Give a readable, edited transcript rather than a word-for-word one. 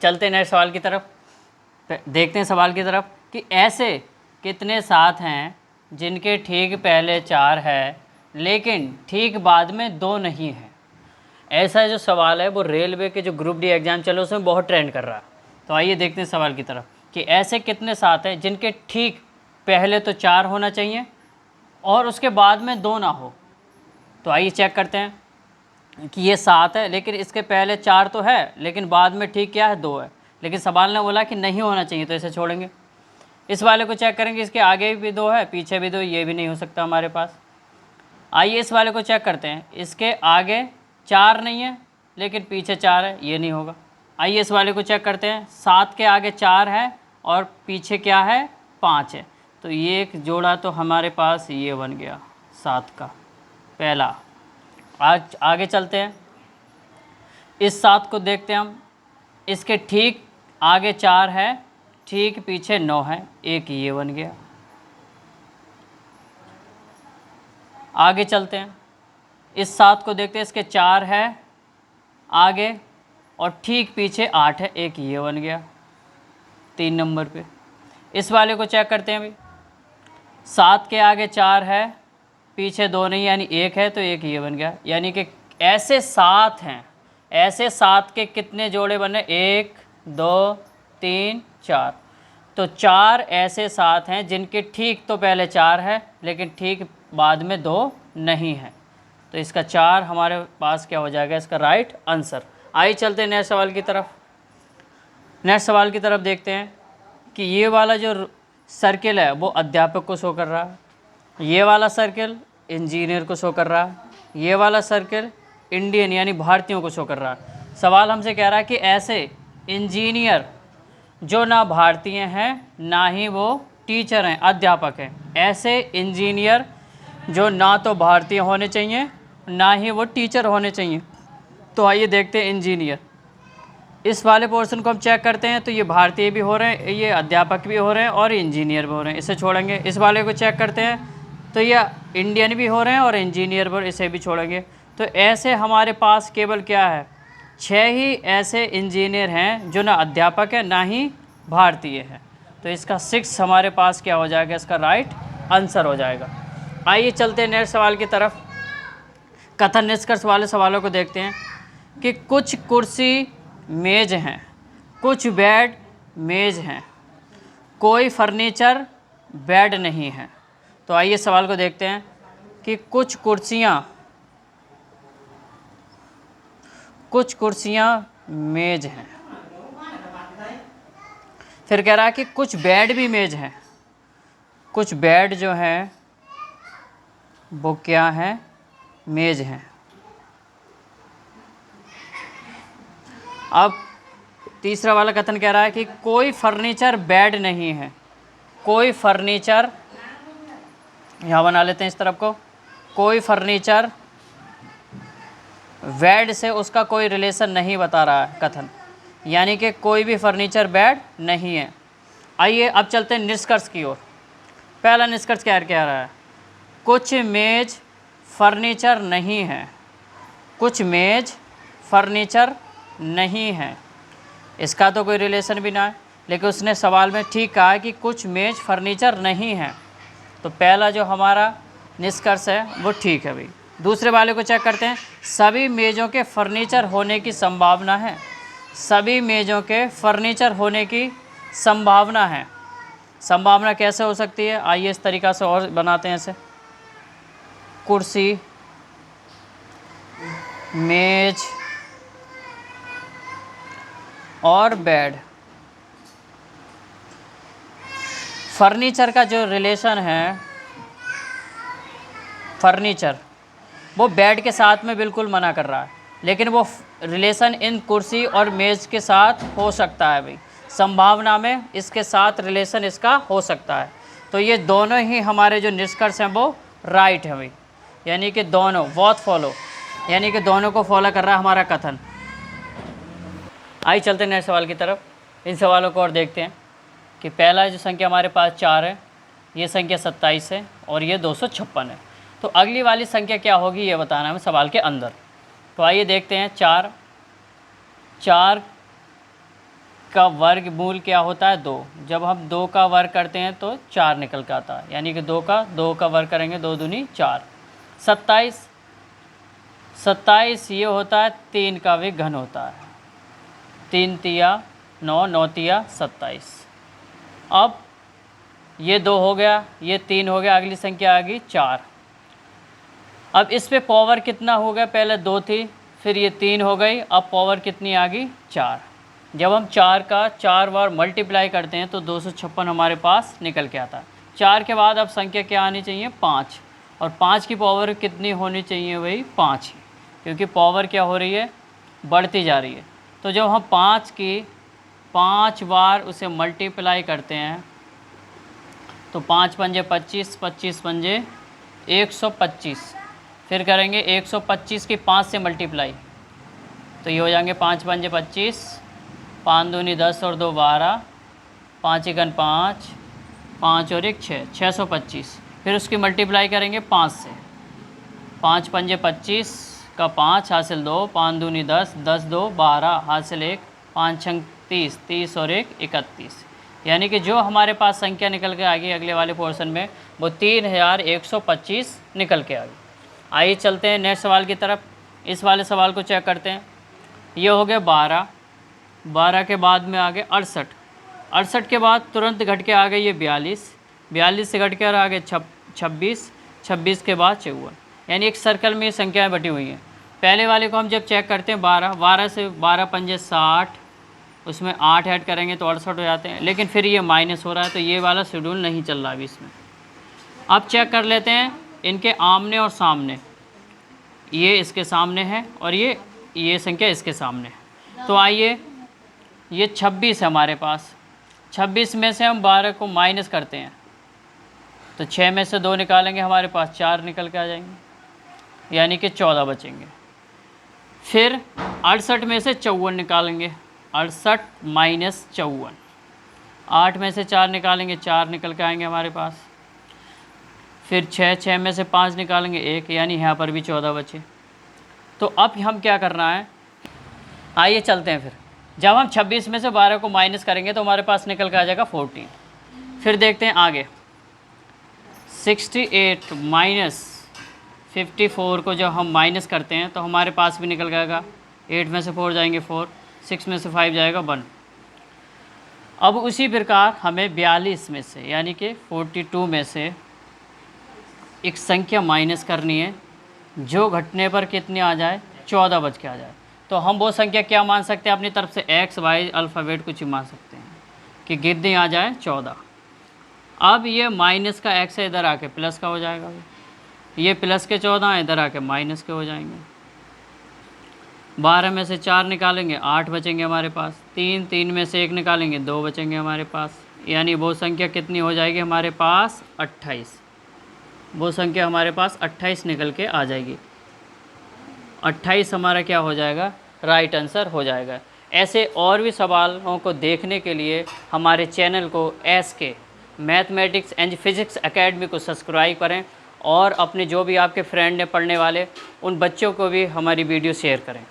चलते हैं नेक्स्ट सवाल की तरफ। देखते हैं सवाल की तरफ कि ऐसे कितने सात हैं जिनके ठीक पहले 4 है लेकिन ठीक बाद में 2 नहीं है। ऐसा जो सवाल है वो रेलवे के जो ग्रुप डी एग्ज़ाम चलो उसमें बहुत ट्रेंड कर रहा है। तो आइए देखते हैं सवाल की तरफ कि ऐसे कितने सात हैं जिनके ठीक पहले तो 4 होना चाहिए और उसके बाद में 2 ना हो। तो आइए चेक करते हैं कि ये 7 है लेकिन इसके पहले 4 तो है लेकिन बाद में ठीक क्या है 2 है, लेकिन सवाल ने बोला कि नहीं होना चाहिए तो इसे छोड़ेंगे। इस वाले को चेक करेंगे, इसके आगे भी 2 है पीछे भी 2, ये भी नहीं हो सकता हमारे पास। आइए इस वाले को चेक करते हैं, इसके आगे 4 नहीं है लेकिन पीछे 4 है, ये नहीं होगा। आइए इस वाले को चेक करते हैं, 7 के आगे 4 है और पीछे क्या है 5 है, तो ये एक जोड़ा तो हमारे पास ये बन गया 7 का पहला। आज आगे चलते हैं, इस 7 को देखते हैं हम, इसके ठीक आगे 4 है ठीक पीछे 9 है, एक ये बन गया। आगे चलते हैं, इस 7 को देखते हैं, इसके 4 है आगे और ठीक पीछे 8 है, एक ये बन गया 3 नंबर पे। इस वाले को चेक करते हैं भाई, 7 के आगे 4 है पीछे 2 नहीं यानी 1 है, तो एक ये बन गया। यानी कि ऐसे 7 हैं, ऐसे 7 के कितने जोड़े बने 1 2 3 4, तो 4 ऐसे 7 हैं जिनके ठीक तो पहले 4 है लेकिन ठीक बाद में 2 नहीं है, तो इसका 4 हमारे पास क्या हो जाएगा इसका राइट आंसर। आइए चलते हैं नेक्स्ट सवाल की तरफ। नेक्स्ट सवाल की तरफ देखते हैं कि ये वाला जो सर्किल है वो अध्यापक को शो कर रहा है, ये वाला सर्किल इंजीनियर को शो कर रहा है, ये वाला सर्किल इंडियन यानी भारतीयों को शो कर रहा है। सवाल हमसे कह रहा है कि ऐसे इंजीनियर जो ना भारतीय हैं ना ही वो टीचर हैं अध्यापक हैं, ऐसे इंजीनियर जो ना तो भारतीय होने चाहिए ना ही वो टीचर होने चाहिए। तो आइए देखते हैं इंजीनियर, इस वाले पोर्शन को हम चेक करते हैं तो ये भारतीय भी हो रहे हैं, ये अध्यापक भी हो रहे हैं और इंजीनियर भी हो रहे हैं, इसे छोड़ेंगे। इस वाले को चेक करते हैं तो ये इंडियन भी हो रहे हैं और इंजीनियर भी, इसे भी छोड़ेंगे। तो ऐसे हमारे पास केवल क्या है 6 ही ऐसे इंजीनियर हैं जो ना अध्यापक है ना ही भारतीय है, तो इसका 6 हमारे पास क्या हो जाएगा इसका राइट आंसर हो जाएगा। आइए चलते हैं नेक्स्ट सवाल की तरफ। कथन निष्कर्ष वाले सवालों को देखते हैं कि कुछ कुर्सी मेज़ हैं, कुछ बेड मेज़ हैं, कोई फर्नीचर बेड नहीं है। तो आइए सवाल को देखते हैं कि कुछ कुर्सियाँ मेज़ हैं, फिर कह रहा है कि कुछ बेड भी मेज़ हैं, कुछ बेड जो हैं वो क्या है मेज़ हैं। अब तीसरा वाला कथन कह रहा है कि कोई फर्नीचर बेड नहीं है, कोई फर्नीचर, यहाँ बना लेते हैं इस तरफ को, कोई फर्नीचर बेड से उसका कोई रिलेशन नहीं बता रहा है कथन, यानी कि कोई भी फर्नीचर बेड नहीं है। आइए अब चलते हैं निष्कर्ष की ओर। पहला निष्कर्ष क्या कह रहा है, कुछ मेज फर्नीचर नहीं है, कुछ मेज फर्नीचर नहीं है, इसका तो कोई रिलेशन भी ना है, लेकिन उसने सवाल में ठीक कहा है कि कुछ मेज फर्नीचर नहीं है, तो पहला जो हमारा निष्कर्ष है वो ठीक है भाई। दूसरे वाले को चेक करते हैं, सभी मेज़ों के फर्नीचर होने की संभावना है, सभी मेज़ों के फर्नीचर होने की संभावना है। संभावना कैसे हो सकती है, आइए इस तरीक़ा से और बनाते हैं इसे, कुर्सी मेज और बेड, फर्नीचर का जो रिलेशन है, फर्नीचर वो बेड के साथ में बिल्कुल मना कर रहा है, लेकिन वो रिलेशन इन कुर्सी और मेज़ के साथ हो सकता है भाई, संभावना में इसके साथ रिलेशन इसका हो सकता है। तो ये दोनों ही हमारे जो निष्कर्ष हैं वो राइट है भाई, यानी कि दोनों बोथ फॉलो, यानी कि दोनों को फॉलो कर रहा है हमारा कथन। आइए चलते हैं नए सवाल की तरफ। इन सवालों को और देखते हैं कि पहला जो संख्या हमारे पास 4 है, ये संख्या 27 है और ये 256 है, तो अगली वाली संख्या क्या होगी ये बताना है सवाल के अंदर। तो आइए देखते हैं, 4 4 का वर्गमूल क्या होता है 2। जब हम 2 का वर्ग करते हैं तो 4 निकल के आता है, यानी कि 2 का वर्ग करेंगे 2 दूनी 4। 27 ये होता है 3 का भी घन होता है। 3 तिया 9, 9 तिया 27। अब ये 2 हो गया, ये 3 हो गया, अगली संख्या आ गई 4। अब इस पे पावर कितना हो गया, पहले 2 थी, फिर ये 3 हो गई, अब पावर कितनी आ गई 4। जब हम 4 का 4 बार मल्टीप्लाई करते हैं तो 256 हमारे पास निकल के आता है। 4 के बाद अब संख्या क्या आनी चाहिए 5, और 5 की पावर कितनी होनी चाहिए, वही 5 ही, क्योंकि पावर क्या हो रही है, बढ़ती जा रही है। तो जब हम 5 की 5 बार उसे मल्टीप्लाई करते हैं तो 5 पंजे 25, 25 पंजे 125, फिर करेंगे 125 की 5 से मल्टीप्लाई, तो ये हो जाएंगे 5 पंजे 25, 5 दूनी 10 और 2 12, 5 एकन 5, 5 और 1 6, 625। फिर उसकी मल्टीप्लाई करेंगे 5 से, 5 पंजे 25 का 5 हासिल 2, 5 दूनी 10, 10 2 12 हासिल 1, 5 छंग 30, 30 और 1 31। यानी कि जो हमारे पास संख्या निकल के आ गई अगले वाले पोर्शन में वो 3125 निकल के आ गई। आइए चलते हैं नेक्स्ट सवाल की तरफ। इस वाले सवाल को चेक करते हैं। ये हो गया 12, 12 के बाद में आ गए 68, 68 के बाद तुरंत घट के आ गए ये 42, 42 से घट के आ गए 26, 26 के बाद 54। यानी एक सर्कल में ये संख्याएँ बटी हुई हैं। पहले वाले को हम जब चेक करते हैं 12, 12 से 12 पंजे 60, उसमें 8 ऐड करेंगे तो 68 हो जाते हैं, लेकिन फिर ये माइनस हो रहा है तो ये वाला शेड्यूल नहीं चल रहा अभी इसमें। अब चेक कर लेते हैं इनके आमने और सामने, ये इसके सामने है और ये संख्या इसके सामने है। तो आइए, ये 26 है हमारे पास, 26 में से हम 12 को माइनस करते हैं तो 6 में से 2 निकालेंगे, हमारे पास 4 निकल के आ जाएंगे, यानी कि 14 बचेंगे। फिर 68 में से 54 निकालेंगे, 68 माइनस 54, 8 में से 4 निकालेंगे, 4 निकल के आएंगे हमारे पास। फिर 6 में से 5 निकालेंगे 1, यानी यहाँ पर भी 14 बचे। तो अब हम क्या करना है, आइए चलते हैं। फिर जब हम 26 में से 12 को माइनस करेंगे तो हमारे पास निकल के आ जाएगा 14। फिर देखते हैं आगे, 68 माइनस 54 को जब हम माइनस करते हैं तो हमारे पास भी निकल जाएगा, 8 में से 4 जाएंगे 4, 6 में से 5 जाएगा 1। अब उसी प्रकार हमें 42 में से यानी कि 42 में से एक संख्या माइनस करनी है जो घटने पर कितनी आ जाए, 14 बच के आ जाए। तो हम वो संख्या क्या मान सकते हैं अपनी तरफ से, एक्स वाई अल्फ़ाबेट कुछ ही मान सकते हैं कि गिनती आ जाए 14। अब ये माइनस का एक्स है, इधर आके प्लस का हो जाएगा, ये प्लस के 14 इधर आके माइनस के हो जाएंगे। 12 में से 4 निकालेंगे 8 बचेंगे हमारे पास, 3 में से 1 निकालेंगे 2 बचेंगे हमारे पास, यानी वो संख्या कितनी हो जाएगी हमारे पास 28। वो संख्या हमारे पास 28 निकल के आ जाएगी। 28 हमारा क्या हो जाएगा, राइट आंसर हो जाएगा। ऐसे और भी सवालों को देखने के लिए हमारे चैनल को SK mathematics and physics academy को सब्सक्राइब करें और अपने जो भी आपके फ्रेंड हैं पढ़ने वाले उन बच्चों को भी हमारी वीडियो शेयर करें।